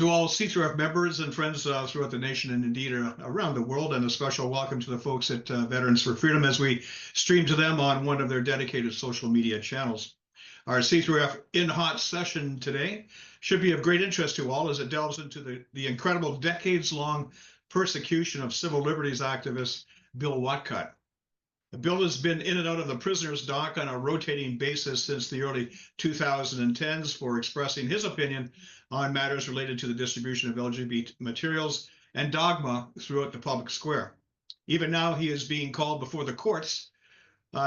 to all C3RF members and friends throughout the nation and indeed around the world, and a special welcome to the folks at Veterans for Freedom as we stream to them on one of their dedicated social media channels. Our C3RF In Hot session today should be of great interest to all as it delves into the incredible decades-long persecution of civil liberties activist Bill Whatcott. Bill has been in and out of the prisoner's dock on a rotating basis since the early 2010s for expressing his opinion on matters related to the distribution of LGBT materials and dogma throughout the public square. Even now, he is being called before the courts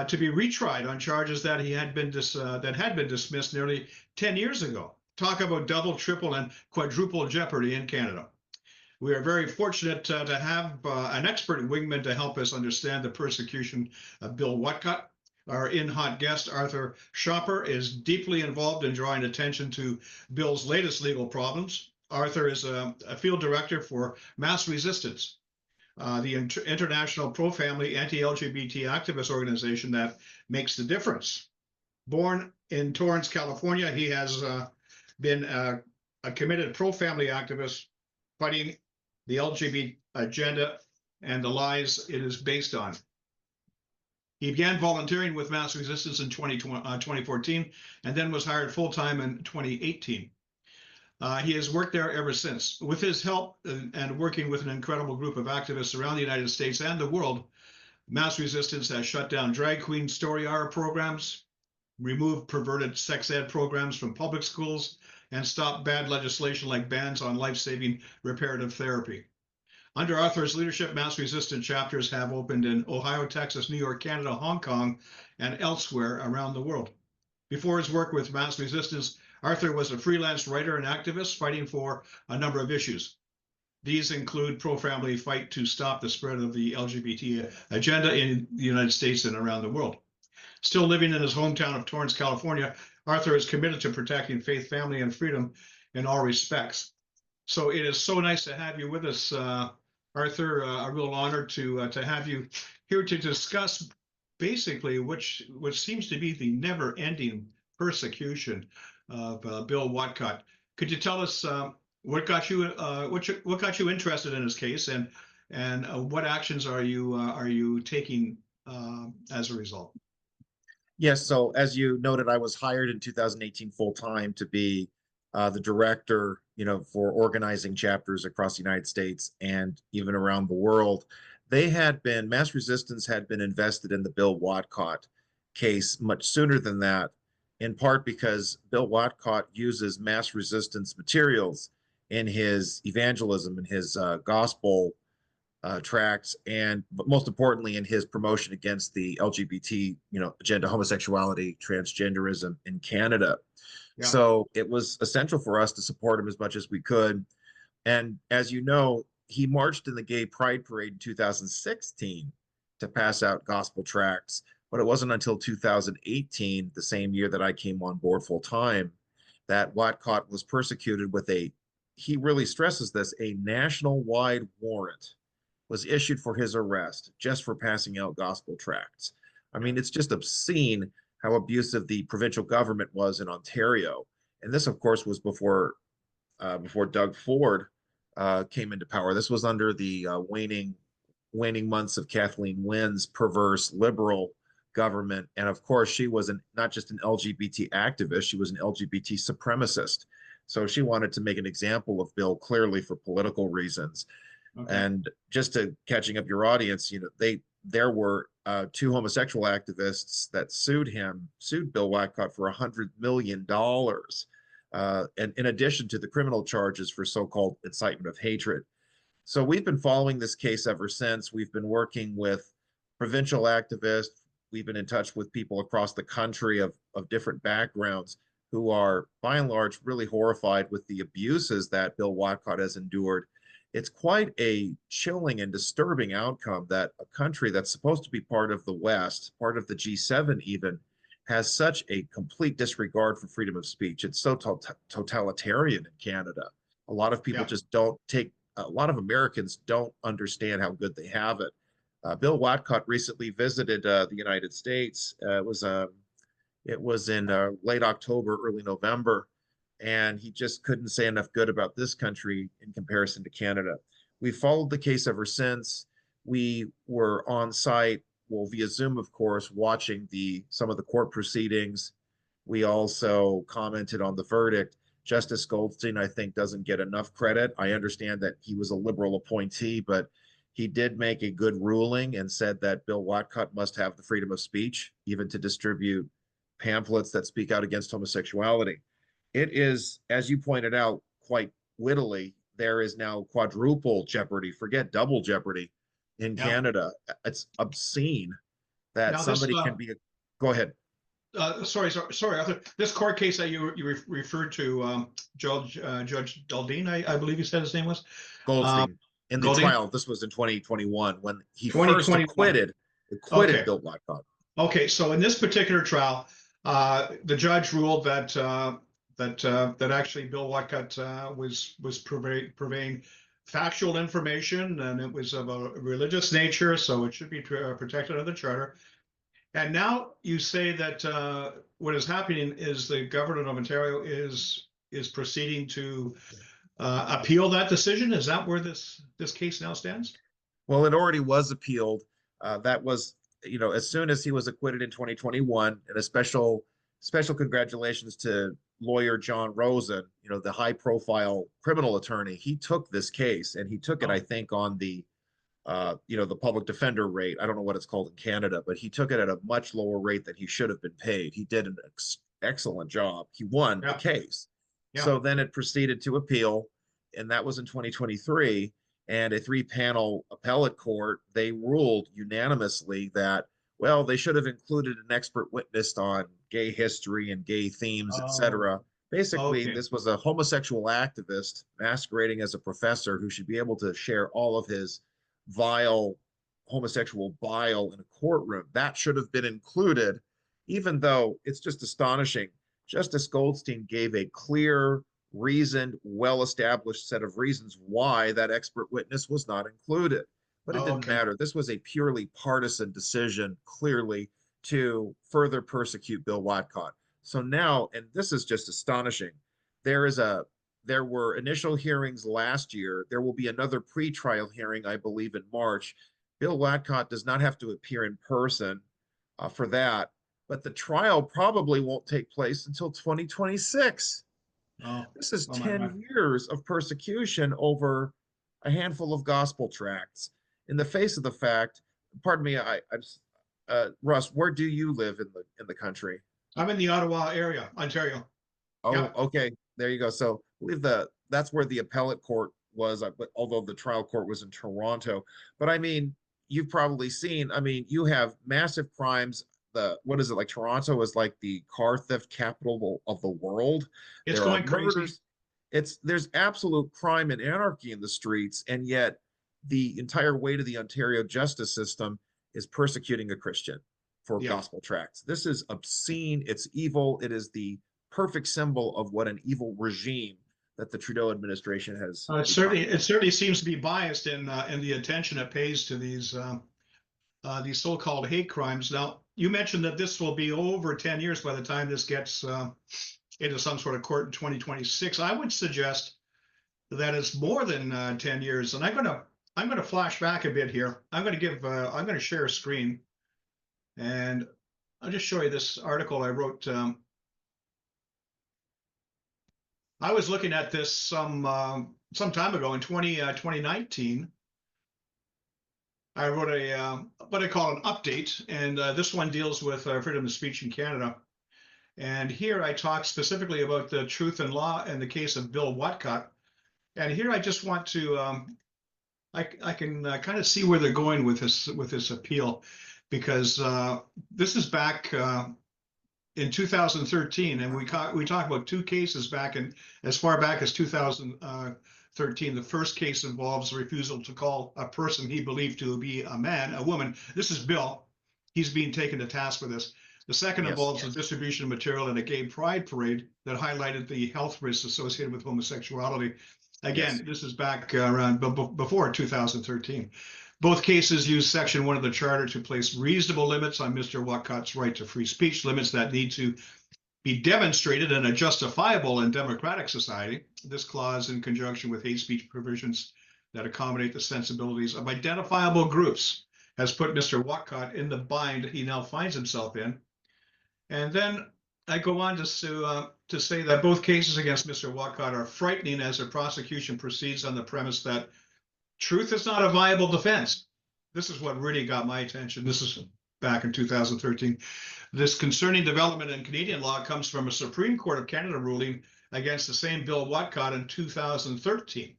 to be retried on charges that had been dismissed nearly 10 years ago. Talk about double, triple, and quadruple jeopardy in Canada. We are very fortunate to have an expert wingman to help us understand the persecution of Bill Whatcott. Our in-hot guest, Arthur Schaper, is deeply involved in drawing attention to Bill's latest legal problems. Arthur is a field director for Mass Resistance, the international pro-family, anti-LGBT activist organization that makes the difference. Born in Torrance, California, he has been a committed pro-family activist fighting the LGBT agenda and the lies it is based on. He began volunteering with Mass Resistance in 2014 and then was hired full-time in 2018. He has worked there ever since. With his help and working with an incredible group of activists around the United States and the world, Mass Resistance has shut down drag queen story hour programs, removed perverted sex ed programs from public schools, and stop bad legislation like bans on life-saving reparative therapy. Under Arthur's leadership, Mass Resistance chapters have opened in Ohio, Texas, New York, Canada, Hong Kong, and elsewhere around the world. Before his work with Mass Resistance, Arthur was a freelance writer and activist fighting for a number of issues. These include pro-family fight to stop the spread of the LGBT agenda in the United States and around the world. Still living in his hometown of Torrance, California, Arthur is committed to protecting faith, family, and freedom in all respects. So it is so nice to have you with us, Arthur. A real honor to have you here to discuss basically what seems to be the never-ending persecution of Bill Whatcott. Could you tell us what got you interested in his case, and what actions are you taking as a result? Yes, so as you noted, I was hired in 2018 full-time to be the director, for organizing chapters across the United States and even around the world. Mass Resistance had been invested in the Bill Whatcott case much sooner than that, in part because Bill Whatcott uses Mass Resistance materials in his evangelism, in his gospel tracts, but most importantly in his promotion against the LGBT agenda, homosexuality, transgenderism in Canada. Yeah. So it was essential for us to support him as much as we could. And as you know, he marched in the Gay Pride Parade in 2016 to pass out gospel tracts, but it wasn't until 2018, the same year that I came on board full time, that Whatcott was persecuted with he really stresses this, a national-wide warrant was issued for his arrest just for passing out gospel tracts. I mean, it's just obscene how abusive the provincial government was in Ontario. And this, of course, was before Doug Ford came into power. This was under the waning months of Kathleen Wynne's perverse liberal government. And of course, she was not just an LGBT activist, she was an LGBT supremacist. So she wanted to make an example of Bill clearly for political reasons. Okay. And just to catching up your audience, there were two homosexual activists that sued Bill Whatcott for $100 million. And in addition to the criminal charges for so-called incitement of hatred. So we've been following this case ever since. We've been working with provincial activists. We've been in touch with people across the country of different backgrounds who are, by and large, really horrified with the abuses that Bill Whatcott has endured. It's quite a chilling and disturbing outcome that a country that's supposed to be part of the West, part of the G7 even, has such a complete disregard for freedom of speech. It's so totalitarian in Canada. A lot of people just a lot of Americans don't understand how good they have it. Bill Whatcott recently visited the United States. It was in late October, early November. and he just couldn't say enough good about this country in comparison to Canada. We followed the case ever since. We were on site, well, via Zoom, of course, watching some of the court proceedings. We also commented on the verdict. Justice Goldstein, I think, doesn't get enough credit. I understand that he was a liberal appointee, but he did make a good ruling and said that Bill Whatcott must have the freedom of speech, even to distribute pamphlets that speak out against homosexuality. It is, as you pointed out quite wittily, there is now quadruple jeopardy, forget double jeopardy in Yeah. Canada. It's obscene that Now this, somebody can be go ahead. sorry, Arthur. This court case that you referred to, Judge Daldine, I believe you said his name was Goldstein. In the Golding? trial, this was in 2021 when he first 2021. acquitted Okay. Bill Whatcott. Okay, so in this particular trial, the judge ruled that that actually Bill Whatcott was purveying factual information, and it was of a religious nature, so it should be protected under the charter. And now you say that what is happening is the government of Ontario is proceeding to appeal that decision. Is that where this case now stands? Well, it already was appealed. That was, as soon as he was acquitted in 2021, and a special congratulations to lawyer John Rosen, the high profile criminal attorney. He took this case and he took it, I think, on the public defender rate. I don't know what it's called in Canada, but he took it at a much lower rate than he should have been paid. He did an excellent job. He won the case. Yeah. So then it proceeded to appeal, and that was in 2023. And a 3-panel appellate court, they ruled unanimously that, well, they should have included an expert witness on gay history and gay themes, etc. Basically, this was a homosexual activist masquerading as a professor who should be able to share all of his vile homosexual bile in a courtroom. That should have been included, even though it's just astonishing. Justice Goldstein gave a clear, reasoned, well-established set of reasons why that expert witness was not included. But it didn't matter. This was a purely partisan decision, clearly, to further persecute Bill Whatcott. So now, and this is just astonishing, there were initial hearings last year. There will be another pretrial hearing, I believe, in March. Bill Whatcott does not have to appear in person for that, but the trial probably won't take place until 2026. This is 10 years of persecution over a handful of gospel tracts. In the face of the fact, pardon me, Russ, where do you live in the country? I'm in the Ottawa area, Ontario. Oh, okay. There you go. So I believe that's where the appellate court was, but although the trial court was in Toronto. But I mean, you've probably seen, you have massive crimes. What is it, like Toronto is like the car theft capital of the world. It's going crazy. There's absolute crime and anarchy in the streets, and yet the entire weight of the Ontario justice system is persecuting a Christian for gospel tracts. This is obscene. It's evil. It is the perfect symbol of what an evil regime that the Trudeau administration has. It certainly seems to be biased in the attention it pays to these so-called hate crimes. Now, you mentioned that this will be over 10 years by the time this gets into some sort of court in 2026. I would suggest that it's more than 10 years. And I'm going to flash back a bit here. I'm going to share a screen, and I'll just show you this article I wrote. I was looking at this some time ago in 2019. I wrote what I call an update, and this one deals with freedom of speech in Canada. And here I talk specifically about the truth and law in the case of Bill Whatcott. And here I just want to, I can kind of see where they're going with this appeal, because this is back in 2013, and we talk about two cases back in as far back as 2013. The first case involves a refusal to call a person he believed to be a man a woman. This is Bill. He's being taken to task for this. The second involves the distribution of material in a gay pride parade that highlighted the health risks associated with homosexuality. Again, this is back around before 2013. Both cases use Section 1 of the Charter to place reasonable limits on Mr. Whatcott's right to free speech, limits that need to be demonstrated in a justifiable and democratic society. This clause, in conjunction with hate speech provisions that accommodate the sensibilities of identifiable groups, has put Mr. Whatcott in the bind he now finds himself in. And then I go on to say that both cases against Mr. Whatcott are frightening as the prosecution proceeds on the premise that truth is not a viable defense. This is what really got my attention. This is back in 2013. This concerning development in Canadian law comes from a Supreme Court of Canada ruling against the same Bill Whatcott in 2013.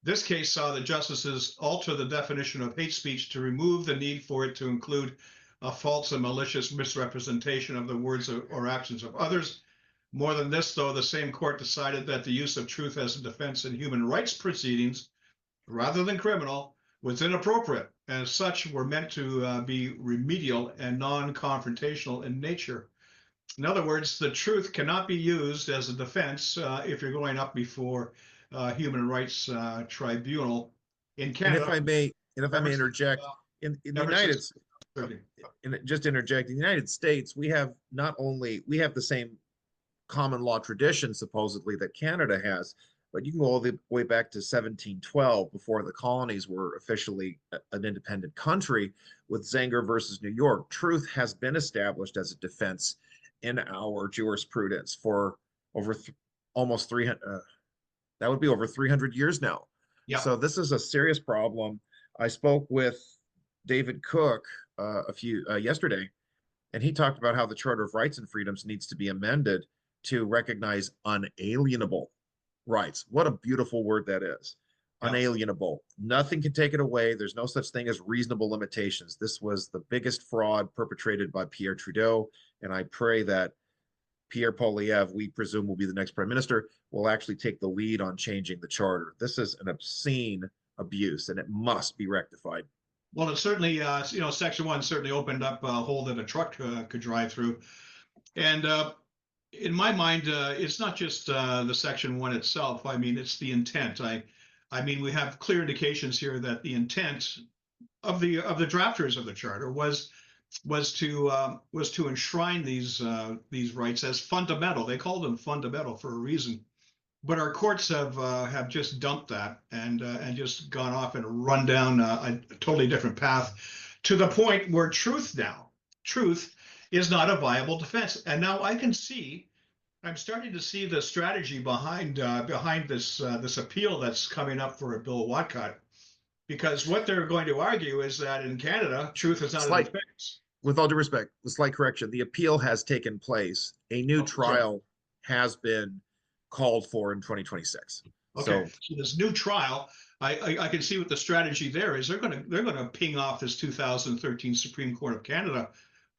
This case saw the justices alter the definition of hate speech to remove the need for it to include a false and malicious misrepresentation of the words or actions of others. More than this, though, the same court decided that the use of truth as a defense in human rights proceedings, rather than criminal, was inappropriate, and as such were meant to be remedial and non-confrontational in nature. In other words, the truth cannot be used as a defense if you're going up before human rights tribunal in Canada. And if I may interject, in the United States, just interject, in the United States, we have the same common law tradition supposedly that Canada has, but you can go all the way back to 1712 before the colonies were officially an independent country with Zenger versus New York. Truth has been established as a defense in our jurisprudence for over almost 300, that would be over 300 years now. Yeah. So this is a serious problem. I spoke with David Cook yesterday, and he talked about how the Charter of Rights and Freedoms needs to be amended to recognize unalienable rights. What a beautiful word that is. Yeah. Unalienable. Nothing can take it away. There's no such thing as reasonable limitations. This was the biggest fraud perpetrated by Pierre Trudeau, and I pray that Pierre Poilievre, we presume will be the next prime minister, will actually take the lead on changing the charter. This is an obscene abuse, and it must be rectified. Well, it certainly, Section 1 certainly opened up a hole that a truck could drive through. And in my mind, it's not just the Section 1 itself. I mean, it's the intent. I mean, we have clear indications here that the intent of the drafters of the charter was to enshrine these rights as fundamental. They called them fundamental for a reason. But our courts have just dumped that and just gone off and run down a totally different path, to the point where truth is not a viable defense. And now I'm starting to see the strategy behind this appeal that's coming up for a Bill Whatcott, because what they're going to argue is that in Canada, truth is not a defense. With all due respect, a slight correction: the appeal has taken place. A new trial has been called for in 2026. Okay, so this new trial, I can see what the strategy there is. They're going to ping off this 2013 Supreme Court of Canada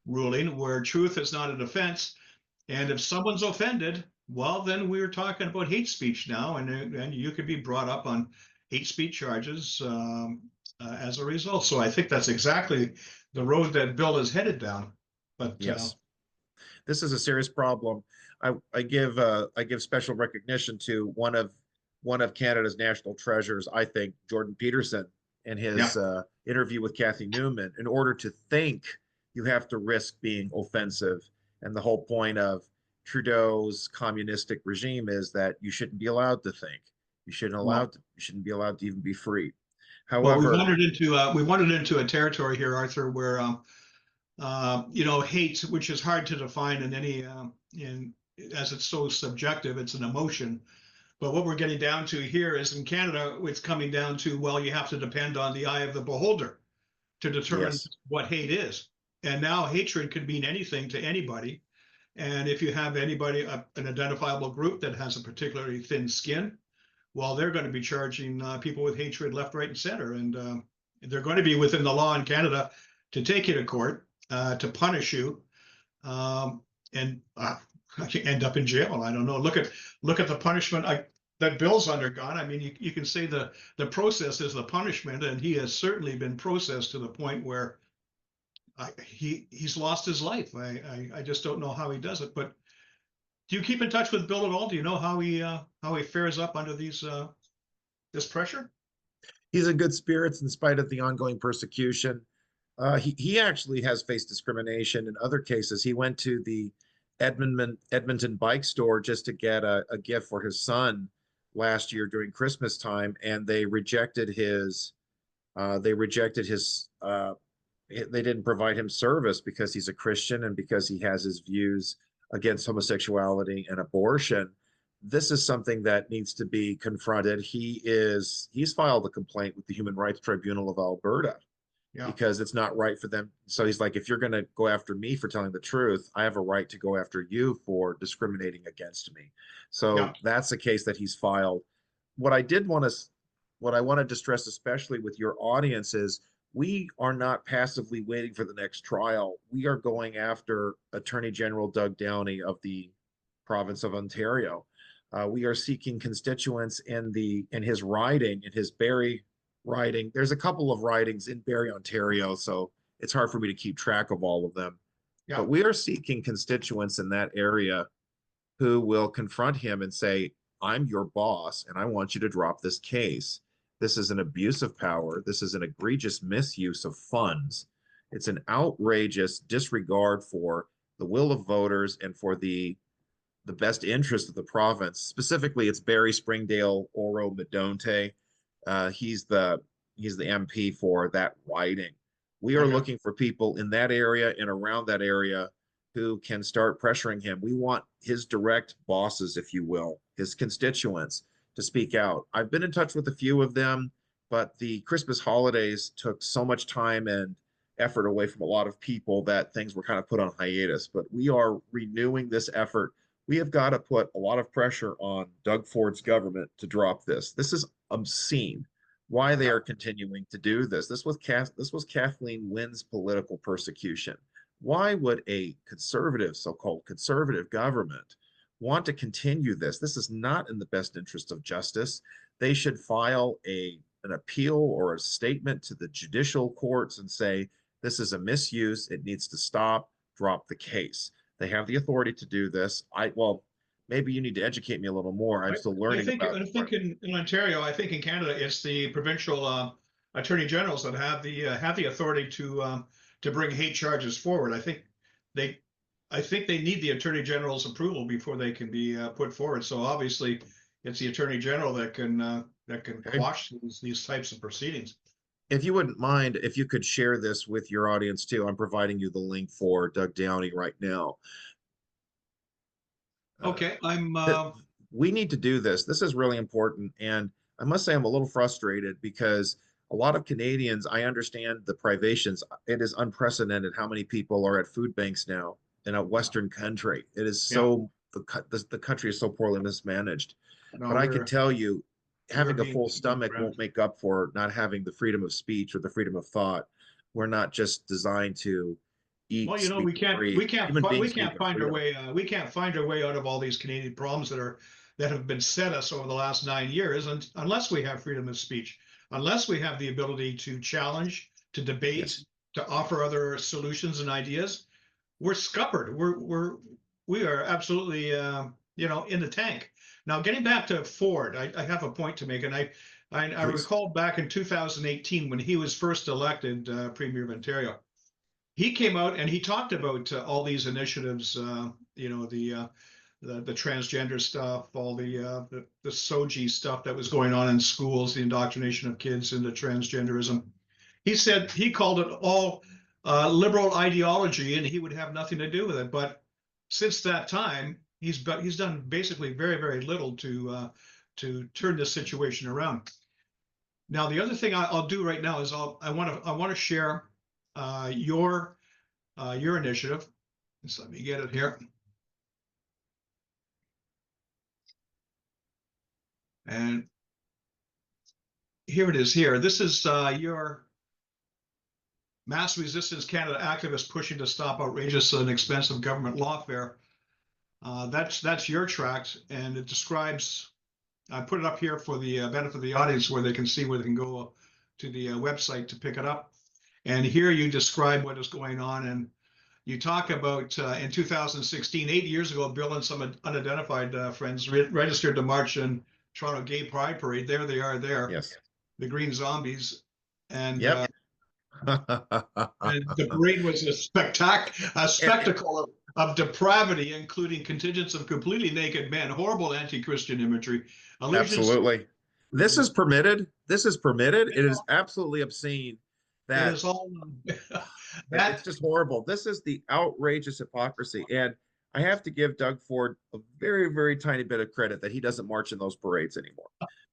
ruling where truth is not a defense, and if someone's offended, well, then we're talking about hate speech now, and you could be brought up on hate speech charges as a result. So I think that's exactly the road that Bill is headed down. But yes, this is a serious problem. I give special recognition to one of Canada's national treasures, I think, Jordan Peterson, and his interview with Kathy Newman. In order to think, you have to risk being offensive. And the whole point of Trudeau's communistic regime is that you shouldn't be allowed to think. You shouldn't be allowed to even be free. However, we wandered into a territory here, Arthur, where hate, which is hard to define in any as it's so subjective, it's an emotion. But what we're getting down to here is in Canada, it's coming down to, well, you have to depend on the eye of the beholder to determine what hate is. And now hatred could mean anything to anybody. And if you have anybody, an identifiable group that has a particularly thin skin, well, they're going to be charging people with hatred left, right, and center. And they're going to be within the law in Canada to take you to court, to punish you, and end up in jail. I don't know. Look at the punishment that Bill's undergone. I mean, you can say the process is the punishment, and he has certainly been processed to the point where he's lost his life. I just don't know how he does it. But do you keep in touch with Bill at all? Do you know how he fares up under this pressure? He's in good spirits in spite of the ongoing persecution. He actually has faced discrimination in other cases. He went to the Edmonton bike store just to get a gift for his son last year during Christmas time, and they rejected his they didn't provide him service because he's a Christian and because he has his views against homosexuality and abortion. This is something that needs to be confronted. He's filed a complaint with the Human Rights Tribunal of Alberta because it's not right for them. So he's like, if you're going to go after me for telling the truth, I have a right to go after you for discriminating against me. So that's a case that he's filed. What I wanted to stress, especially with your audience, is we are not passively waiting for the next trial. We are going after Attorney General Doug Downey of the province of Ontario. We are seeking constituents in his riding, in his Barrie riding. There's a couple of ridings in Barrie, Ontario, so it's hard for me to keep track of all of them. But we are seeking constituents in that area who will confront him and say, I'm your boss, and I want you to drop this case. This is an abuse of power. This is an egregious misuse of funds. It's an outrageous disregard for the will of voters and for the best interest of the province. Specifically, it's Barrie, Springdale, Oro, Medonte. He's the MP for that riding. We are looking for people in that area and around that area who can start pressuring him. We want his direct bosses, if you will, his constituents, to speak out. I've been in touch with a few of them, but the Christmas holidays took so much time and effort away from a lot of people that things were kind of put on hiatus. But we are renewing this effort. We have got to put a lot of pressure on Doug Ford's government to drop this. This is obscene. Why they are continuing to do this. This was Kathleen Wynne's political persecution. Why would a conservative, so-called conservative government want to continue this? This is not in the best interest of justice. They should file an appeal or a statement to the judicial courts and say, this is a misuse. It needs to stop. Drop the case. They have the authority to do this. Well, maybe you need to educate me a little more. I'm still learning about it. I think in Ontario, I think in Canada, it's the provincial attorney generals that have the authority to bring hate charges forward. I think they need the attorney general's approval before they can be put forward. So obviously, it's the attorney general that can quash these types of proceedings. If you wouldn't mind, if you could share this with your audience too. I'm providing you the link for Doug Downey right now. Okay, we need to do this. This is really important. And I must say I'm a little frustrated because a lot of Canadians, I understand the privations. It is unprecedented how many people are at food banks now in a Western country. It is so, the country is so poorly mismanaged. But I can tell you, having a full stomach won't make up for not having the freedom of speech or the freedom of thought. We're not just designed to eat. Well, you know, we can't find our way out of all these Canadian problems that have been set us over the last 9 years, and unless we have freedom of speech, unless we have the ability to challenge, to debate, to offer other solutions and ideas, we're scuppered. We are absolutely in the tank. Now, getting back to Ford, I have a point to make, and I recall back in 2018 when he was first elected Premier of Ontario. He came out and he talked about all these initiatives, the transgender stuff, all the SOGI stuff that was going on in schools, the indoctrination of kids into transgenderism. He said he called it all liberal ideology, and he would have nothing to do with it. But since that time, he's done basically very, very little to turn this situation around. Now, the other thing I'll do right now is I want to share your initiative. Just let me get it here. And here it is here. This is your Mass Resistance Canada activists pushing to stop outrageous and expensive government lawfare. That's your tract, and it describes, I put it up here for the benefit of the audience where they can see where they can go to the website to pick it up. And here you describe what is going on, and you talk about in 2016, 8 years ago, Bill and some unidentified friends registered to march in Toronto Gay Pride Parade. There they are there. Yes. The Green Zombies. And, and and the parade was a spectacle of depravity, including contingents of completely naked men, horrible anti-Christian imagery, allegiance. Absolutely. This is permitted. This is permitted. It is absolutely obscene It that is all it's that. just horrible. This is the outrageous hypocrisy. And I have to give Doug Ford a very, very tiny bit of credit that he doesn't march in those parades anymore.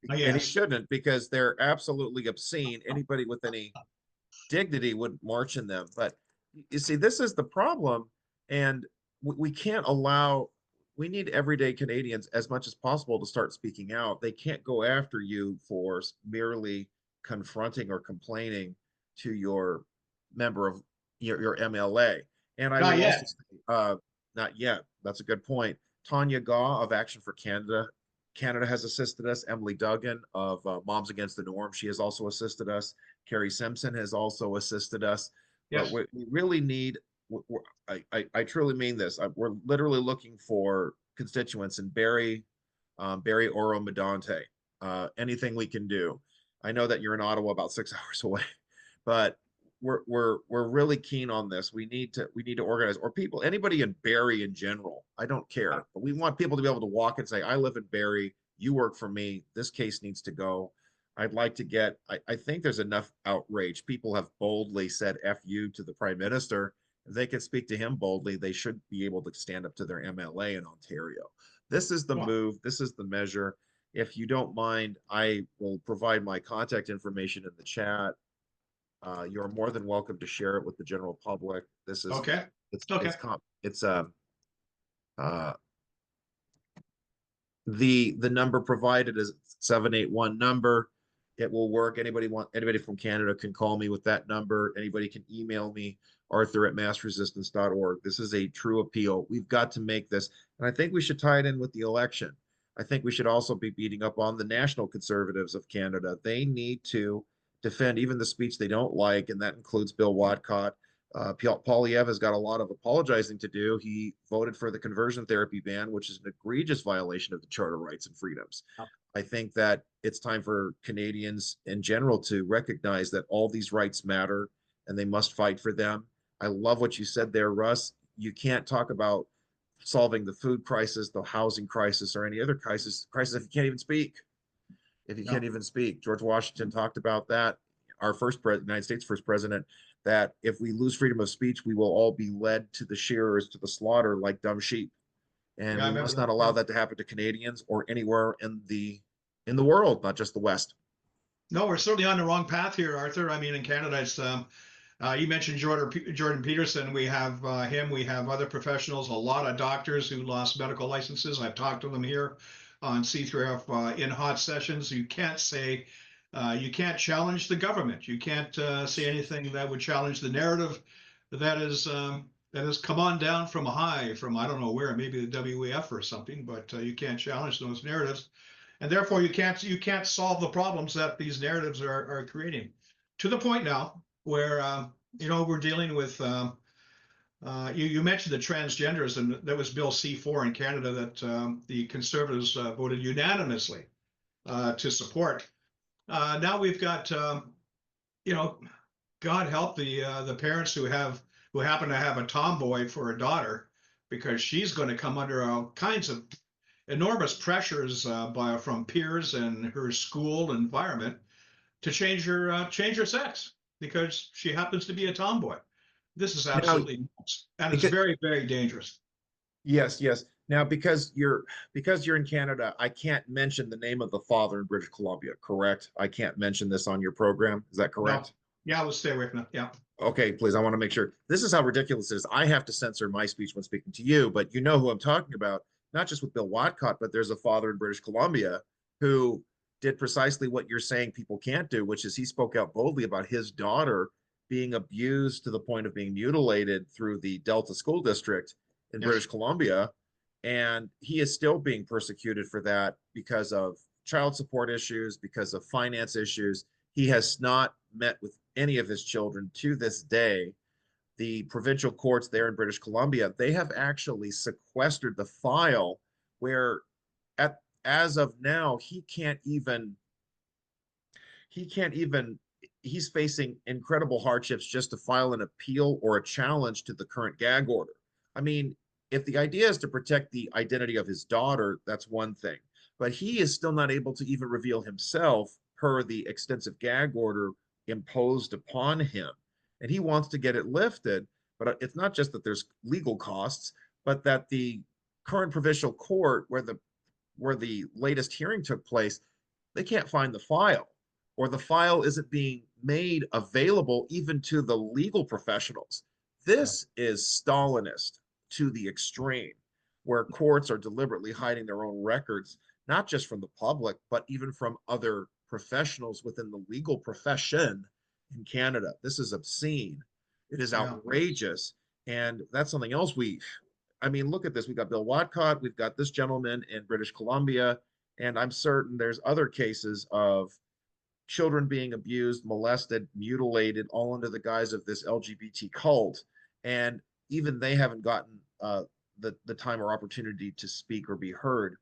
And he Yes. shouldn't, because they're absolutely obscene. Anybody with any dignity would march in them. But you see, this is the problem. And we can't allow, we need everyday Canadians as much as possible to start speaking out. They can't go after you for merely confronting or complaining to your member of your MLA. And I Not will also yet. say, not yet. That's a good point. Tanya Gaw of Action for Canada has assisted us. Emily Duggan of Moms Against the Norm, she has also assisted us. Carrie Simpson has also assisted us. But Yes. we really need, I truly mean this. We're literally looking for constituents in Barrie, Oro, Medonte. Anything we can do. I know that you're in Ottawa, about 6 hours away, but we're really keen on this. We need to organize, or people, anybody in Barrie in general. I don't care, but we want people to be able to walk and say, I live in Barrie, you work for me, this case needs to go. I'd like to get, I think there's enough outrage. People have boldly said F you to the Prime Minister. If they can speak to him boldly, they should be able to stand up to their MLA in Ontario. This is the Well, move. This is the measure. If you don't mind, I will provide my contact information in the chat. You're more than welcome to share it with the general public. This is, okay. it's Okay. uh the number provided is 781 number. It will work. Anybody from Canada can call me with that number. Anybody can email me, arthur@massresistance.org. This is a true appeal. We've got to make this. And I think we should tie it in with the election. I think we should also be beating up on the National Conservatives of Canada. They need to defend even the speech they don't like, and that includes Bill Whatcott. Poilievre has got a lot of apologizing to do. He voted for the conversion therapy ban, which is an egregious violation of the Charter rights and freedoms. I think that it's time for Canadians in general to recognize that all these rights matter and they must fight for them. I love what you said there, Russ. You can't talk about solving the food crisis, the housing crisis, or any other crisis if you can't even speak. If you can't No. even speak. George Washington talked about that. Our United States first president, that if we lose freedom of speech, we will all be led to the shearers, to the slaughter like dumb sheep. And Yeah, I we remember must that. not allow that to happen to Canadians or anywhere in the world, not just the West. No, we're certainly on the wrong path here, Arthur. I mean, in Canada, it's you mentioned Jordan Peterson. We have him. We have other professionals. A lot of doctors who lost medical licenses. I've talked to them here on C3RF in hot sessions. You can't say you can't challenge the government. You can't say anything that would challenge the narrative that has come on down from high, from I don't know where, maybe the WEF or something. But you can't challenge those narratives, and therefore you can't solve the problems that these narratives are creating. To the point now where we're dealing with. You mentioned the transgenders, and that was Bill C4 in Canada that the Conservatives voted unanimously to support. Now we've got, you know, God help the parents who happen to have a tomboy for a daughter, because she's going to come under all kinds of enormous pressures from peers and her school environment to change her sex because she happens to be a tomboy. This is Now, absolutely nuts, and it's because very, very dangerous. yes. Now, because you're in Canada, I can't mention the name of the father in British Columbia, correct? I can't mention this on your program. Is that No, correct? yeah, let's stay away from it. Yeah, Okay, please. I want to make sure. This is how ridiculous it is. I have to censor my speech when speaking to you, but you know who I'm talking about, not just with Bill Whatcott, but there's a father in British Columbia who did precisely what you're saying people can't do, which is he spoke out boldly about his daughter being abused to the point of being mutilated through the Delta School District in yes, British Columbia. And he is still being persecuted for that because of child support issues, because of finance issues. He has not met with any of his children to this day. The provincial courts there in British Columbia, they have actually sequestered the file where as of now, he's facing incredible hardships just to file an appeal or a challenge to the current gag order. I mean, if the idea is to protect the identity of his daughter, that's one thing. But he is still not able to even reveal himself per the extensive gag order imposed upon him. And he wants to get it lifted. But it's not just that there's legal costs, but that the current provincial court where the latest hearing took place, they can't find the file, or the file isn't being made available even to the legal professionals. This is Stalinist to the extreme, where courts are deliberately hiding their own records, not just from the public, but even from other professionals within the legal profession in Canada. This is obscene. It is Yeah. outrageous. And that's something else I mean, look at this. We've got Bill Whatcott, we've got this gentleman in British Columbia, and I'm certain there's other cases of children being abused, molested, mutilated, all under the guise of this LGBT cult. And even they haven't gotten the time or opportunity to speak or be heard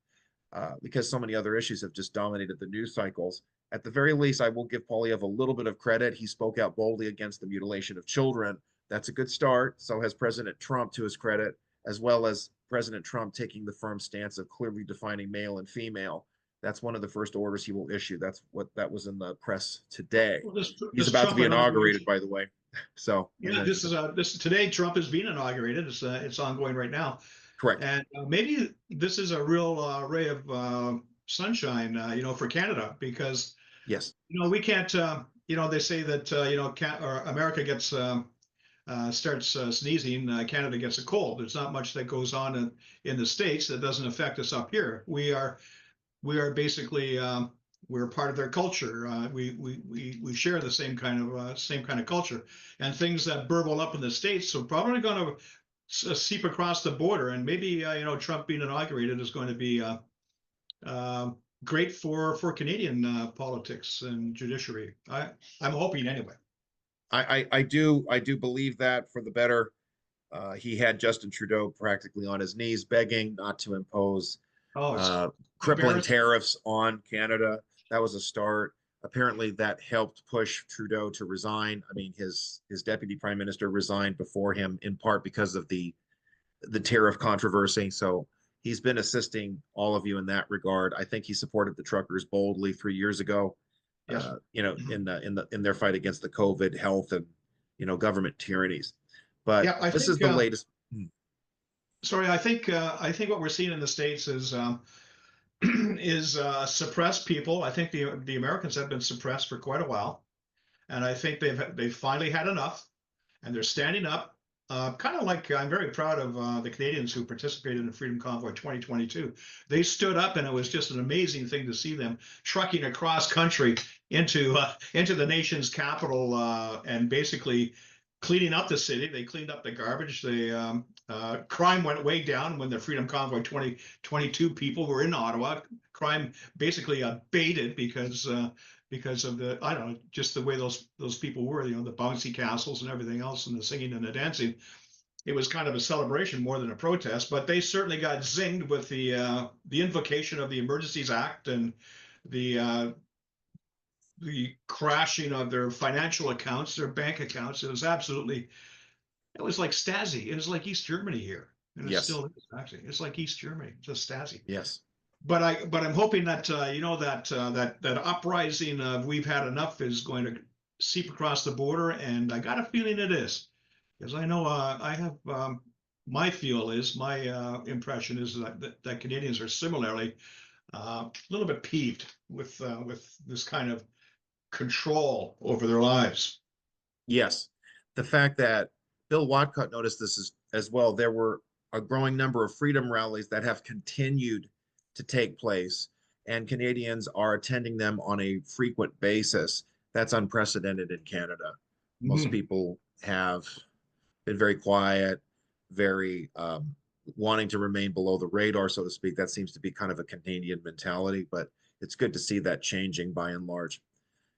because so many other issues have just dominated the news cycles. At the very least, I will give Polyev a little bit of credit. He spoke out boldly against the mutilation of children. That's a good start. So has President Trump, to his credit, as well as President Trump taking the firm stance of clearly defining male and female. That's one of the first orders he will issue. That's what that was in the press today. Well, He's this about to Trump be inaugurated, inauguration. by the way. So Yeah, this today Trump is being inaugurated. It's ongoing right now, correct. and maybe this is a real ray of sunshine, for Canada, because Yes. we can't. They say that or America gets starts sneezing, Canada gets a cold. There's not much that goes on in the States that doesn't affect us up here. We are basically we're part of their culture. We share the same kind of culture, and things that burble up in the States are probably going to seep across the border. And maybe Trump being inaugurated is going to be great for Canadian politics and judiciary. I'm hoping anyway. I do believe that for the better. He had Justin Trudeau practically on his knees begging not to impose Oh, it's crippling embarrassing. tariffs on Canada. That was a start. Apparently, that helped push Trudeau to resign. I mean, his deputy prime minister resigned before him, in part because of the tariff controversy. So he's been assisting all of you in that regard. I think he supported the truckers boldly 3 years ago. Yes. In their fight against the COVID health and government tyrannies. But Yeah, I this is think. the latest. Sorry, I think what we're seeing in the States is is suppressed people. I think the Americans have been suppressed for quite a while, and I think they've finally had enough, and they're standing up. Kind of like I'm very proud of the Canadians who participated in Freedom Convoy 2022. They stood up, and it was just an amazing thing to see them trucking across country into the nation's capital and basically cleaning up the city. They cleaned up the garbage. Crime went way down when the Freedom Convoy 2022 people were in Ottawa. Crime basically abated because of the, I don't know, just the way those people were, the bouncy castles and everything else, and the singing and the dancing. It was kind of a celebration more than a protest, but they certainly got zinged with the invocation of the Emergencies Act and the crashing of their financial accounts, their bank accounts. It was like Stasi. It was like East Germany here, and it Yes. still is actually. It's like East Germany, just Stasi. Yes. But I'm hoping that that uprising of we've had enough is going to seep across the border, and I got a feeling it is, because I know I have my impression is that Canadians are similarly a little bit peeved with this kind of control over their lives. Yes. The fact that Bill Whatcott noticed this as well. There were a growing number of freedom rallies that have continued to take place, and Canadians are attending them on a frequent basis. That's unprecedented in Canada. Most Mhm. people have been very quiet, very wanting to remain below the radar, so to speak. That seems to be kind of a Canadian mentality, but it's good to see that changing by and large.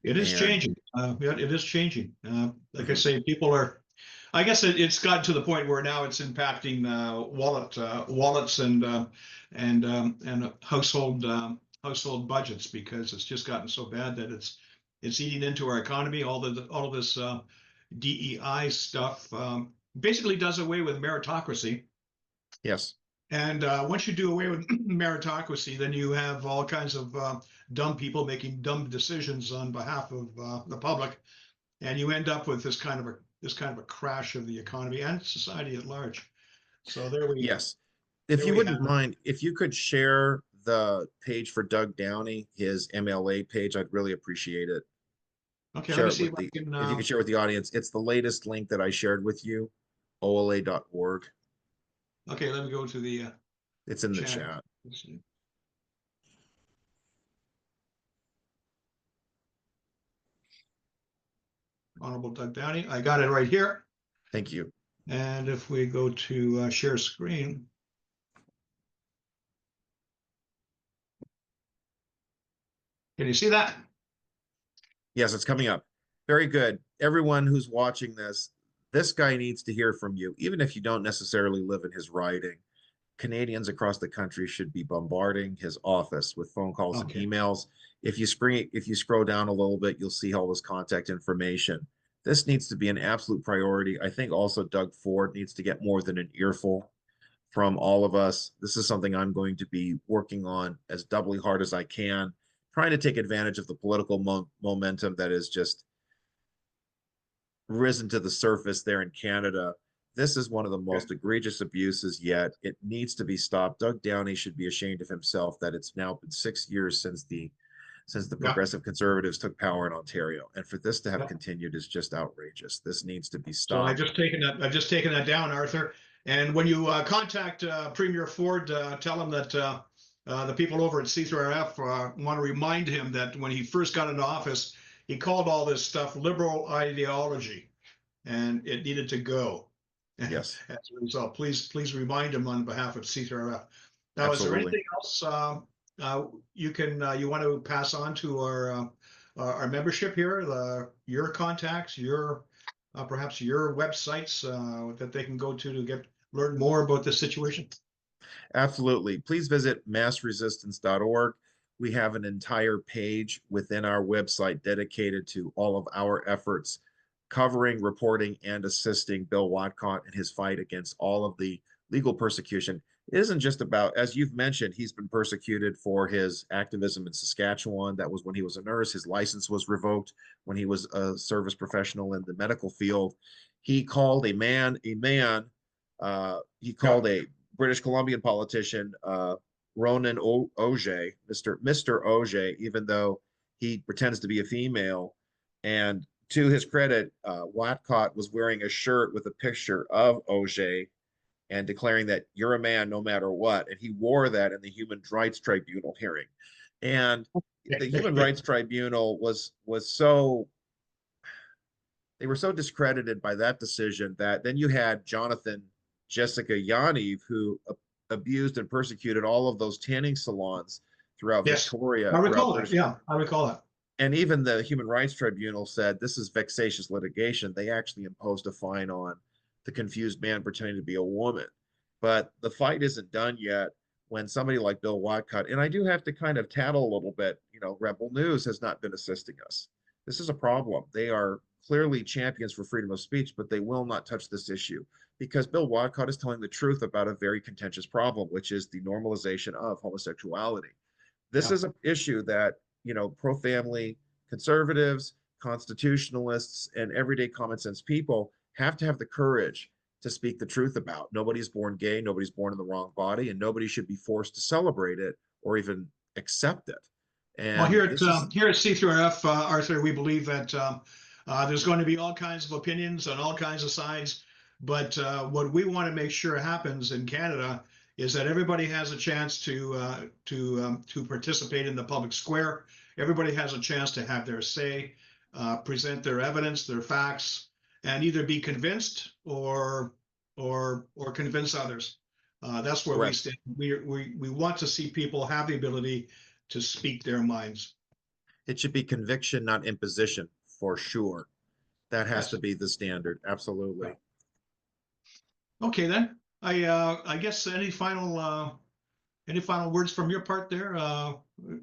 It is And changing. Yeah, it is changing. Like I mhm, say, people are. I guess it's gotten to the point where now it's impacting wallets and household budgets, because it's just gotten so bad that it's eating into our economy. All of this DEI stuff basically does away with meritocracy. Yes. And once you do away with meritocracy, then you have all kinds of dumb people making dumb decisions on behalf of the public, and you end up with this kind of a crash of the economy and society at large. So Yes. If there you we wouldn't have it. mind, if you could share the page for Doug Downey, his MLA page, I'd really appreciate it. Okay, let Share me it see with if I the, can. if you could share with the audience, it's the latest link that I shared with you, ola.org. Okay, let me go to the It's in the chat. chat. Let's see. Honorable Doug Downey. I got it right here. Thank you. And if we go to share screen, can you see that? Yes, it's coming up. Very good. Everyone who's watching this guy needs to hear from you, even if you don't necessarily live in his riding. Canadians across the country should be bombarding his office with phone calls and Okay. emails. If you scroll down a little bit, you'll see all this contact information. This needs to be an absolute priority. I think also Doug Ford needs to get more than an earful from all of us. This is something I'm going to be working on as doubly hard as I can, trying to take advantage of the political momentum that is just risen to the surface there in Canada. This is one of the Okay. most egregious abuses yet. It needs to be stopped. Doug Downey should be ashamed of himself that it's now been 6 years since the Yeah. progressive conservatives took power in Ontario. And for this to have Yeah. continued is just outrageous. This needs to be So stopped. I've just taken that down, Arthur. And when you contact Premier Ford, tell him that the people over at C3RF want to remind him that when he first got into office, he called all this stuff liberal ideology, and it needed to go. As Yes, a result, please remind him on behalf of C3RF. Now, is there absolutely. anything else you want to pass on to our membership here? Your contacts, your perhaps your websites that they can go to learn more about this situation? Absolutely. Please visit massresistance.org. We have an entire page within our website dedicated to all of our efforts covering, reporting, and assisting Bill Whatcott in his fight against all of the legal persecution. It isn't just about, as you've mentioned, he's been persecuted for his activism in Saskatchewan. That was when he was a nurse. His license was revoked when he was a service professional in the medical field. He called a man. He Yeah. called a British Columbian politician, Ronan Oje, Mr. Oje, even though he pretends to be a female. And to his credit, Whatcott was wearing a shirt with a picture of Oje and declaring that you're a man no matter what. And he wore that in the Human Rights Tribunal hearing. And the Human Rights Tribunal was so, they were so discredited by that decision that then you had Jessica Yaniv, who abused and persecuted all of those tanning salons throughout Yes, Victoria, I throughout recall that. British. Yeah, I recall that. And even the Human Rights Tribunal said this is vexatious litigation. They actually imposed a fine on the confused man pretending to be a woman. But the fight isn't done yet when somebody like Bill Whatcott, and I do have to kind of tattle a little bit, Rebel News has not been assisting us. This is a problem. They are clearly champions for freedom of speech, but they will not touch this issue because Bill Whatcott is telling the truth about a very contentious problem, which is the normalization of homosexuality. This Yeah. is an issue that, pro-family conservatives, constitutionalists, and everyday common sense people have to have the courage to speak the truth about. Nobody's born gay, nobody's born in the wrong body, and nobody should be forced to celebrate it or even accept it. Well, And this is here at C3RF, Arthur, we believe that there's going to be all kinds of opinions on all kinds of sides, but what we want to make sure happens in Canada is that everybody has a chance to participate in the public square. Everybody has a chance to have their say, present their evidence, their facts, and either be convinced or convince others. That's where we correct. stand. We want to see people have the ability to speak their minds. It should be conviction, not imposition, for sure. That has to Yes. be the standard. Absolutely. Okay, then. I guess any final words from your part there?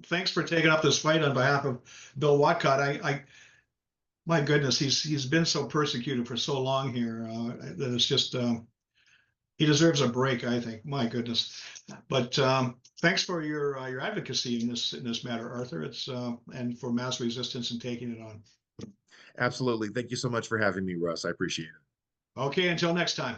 Thanks for taking up this fight on behalf of Bill Whatcott. My goodness, he's been so persecuted for so long here that it's just He deserves a break, I think. My goodness. But thanks for your advocacy in this matter, Arthur. It's and for mass resistance and taking it on. Absolutely. Thank you so much for having me, Russ. I appreciate it. Okay, until next time.